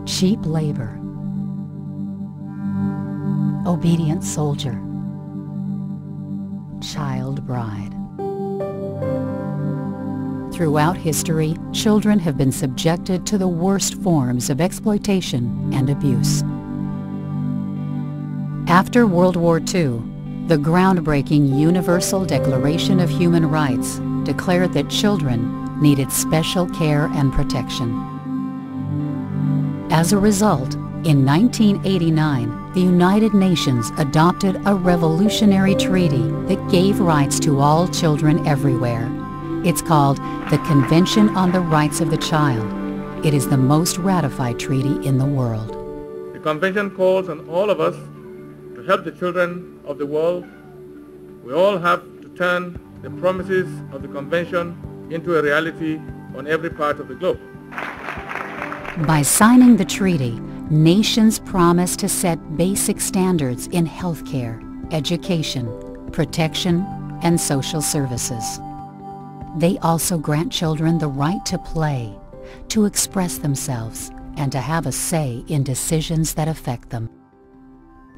cheap labor, obedient soldier, child bride. Throughout history, children have been subjected to the worst forms of exploitation and abuse. After World War II, the groundbreaking Universal Declaration of Human Rights declared that children needed special care and protection. As a result, in 1989, the United Nations adopted a revolutionary treaty that gave rights to all children everywhere. It's called the Convention on the Rights of the Child. It is the most ratified treaty in the world. The Convention calls on all of us to help the children of the world. We all have to turn the promises of the Convention into a reality on every part of the globe. By signing the treaty, nations promise to set basic standards in healthcare, education, protection, and social services. They also grant children the right to play, to express themselves, and to have a say in decisions that affect them.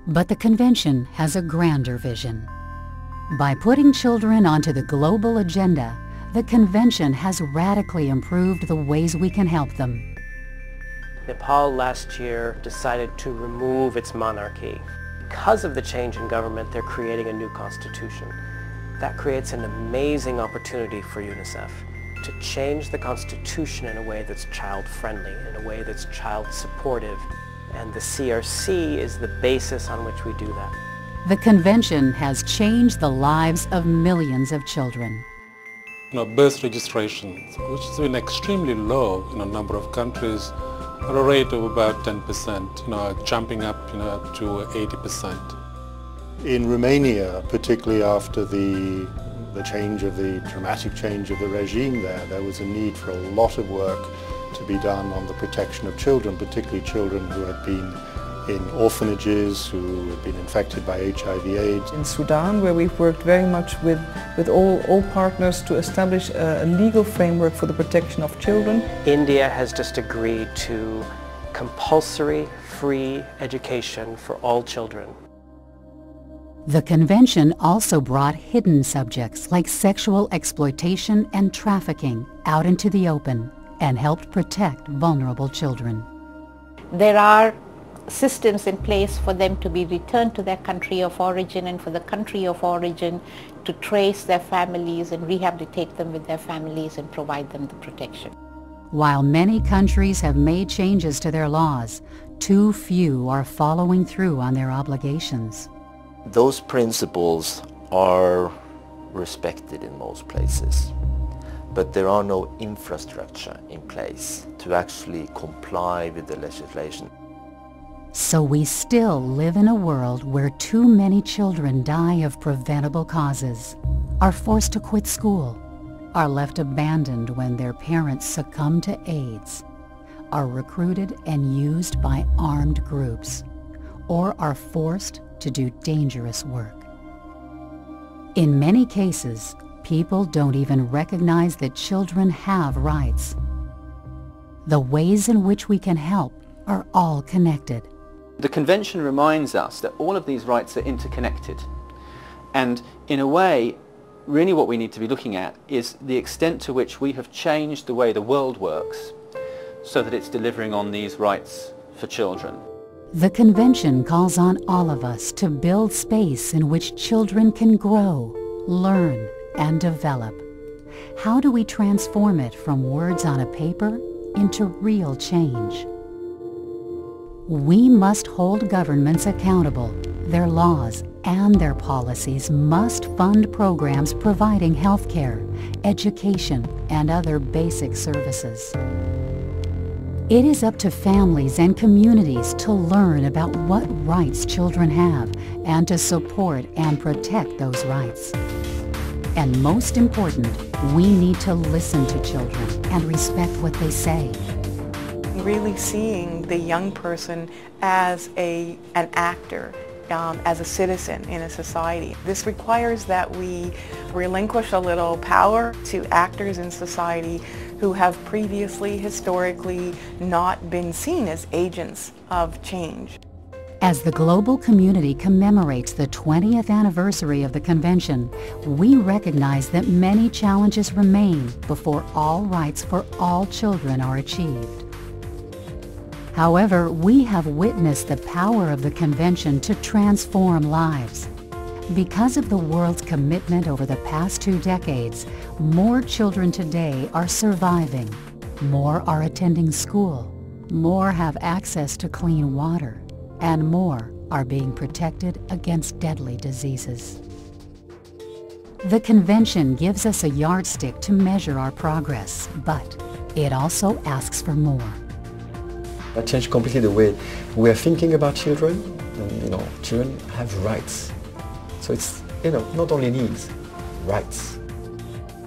But the Convention has a grander vision. By putting children onto the global agenda, the Convention has radically improved the ways we can help them. Nepal last year decided to remove its monarchy. Because of the change in government, they're creating a new constitution. That creates an amazing opportunity for UNICEF to change the constitution in a way that's child-friendly, in a way that's child-supportive. And the CRC is the basis on which we do that. The Convention has changed the lives of millions of children. Birth registration, which has been extremely low in a number of countries, at a rate of about 10%, jumping up to 80%. In Romania, particularly after the dramatic change of the regime there was a need for a lot of work to be done on the protection of children, particularly children who had been in orphanages, who had been infected by HIV/AIDS. In Sudan, where we've worked very much with all partners to establish a legal framework for the protection of children. India has just agreed to compulsory free education for all children. The Convention also brought hidden subjects like sexual exploitation and trafficking out into the open and helped protect vulnerable children. There are systems in place for them to be returned to their country of origin, and for the country of origin to trace their families and rehabilitate them with their families and provide them the protection. While many countries have made changes to their laws, too few are following through on their obligations. Those principles are respected in most places, but there are no infrastructure in place to actually comply with the legislation. So we still live in a world where too many children die of preventable causes, are forced to quit school, are left abandoned when their parents succumb to AIDS, are recruited and used by armed groups, or are forced to do dangerous work. In many cases, people don't even recognize that children have rights. The ways in which we can help are all connected. The Convention reminds us that all of these rights are interconnected, and in a way, really what we need to be looking at is the extent to which we have changed the way the world works so that it's delivering on these rights for children. The Convention calls on all of us to build space in which children can grow, learn, and develop. How do we transform it from words on a paper into real change? We must hold governments accountable. Their laws and their policies must fund programs providing health care, education, and other basic services. It is up to families and communities to learn about what rights children have and to support and protect those rights. And most important, we need to listen to children and respect what they say. Really seeing the young person as an actor, as a citizen in a society. This requires that we relinquish a little power to actors in society who have previously, historically, not been seen as agents of change. As the global community commemorates the 20th anniversary of the Convention, we recognize that many challenges remain before all rights for all children are achieved. However, we have witnessed the power of the Convention to transform lives. Because of the world's commitment over the past 2 decades, more children today are surviving, more are attending school, more have access to clean water, and more are being protected against deadly diseases. The Convention gives us a yardstick to measure our progress, but it also asks for more. That changed completely the way we are thinking about children. And, children have rights. So it's, not only needs, rights.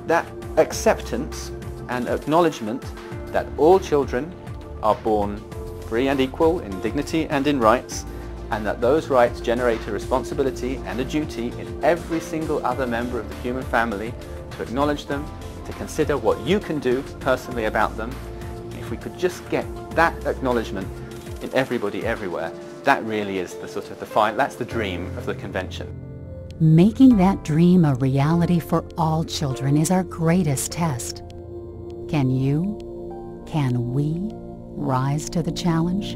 That acceptance and acknowledgement that all children are born free and equal in dignity and in rights, and that those rights generate a responsibility and a duty in every single other member of the human family to acknowledge them, to consider what you can do personally about them. If we could just get that acknowledgement in everybody everywhere, that really is that's the dream of the Convention. Making that dream a reality for all children is our greatest test. Can we rise to the challenge?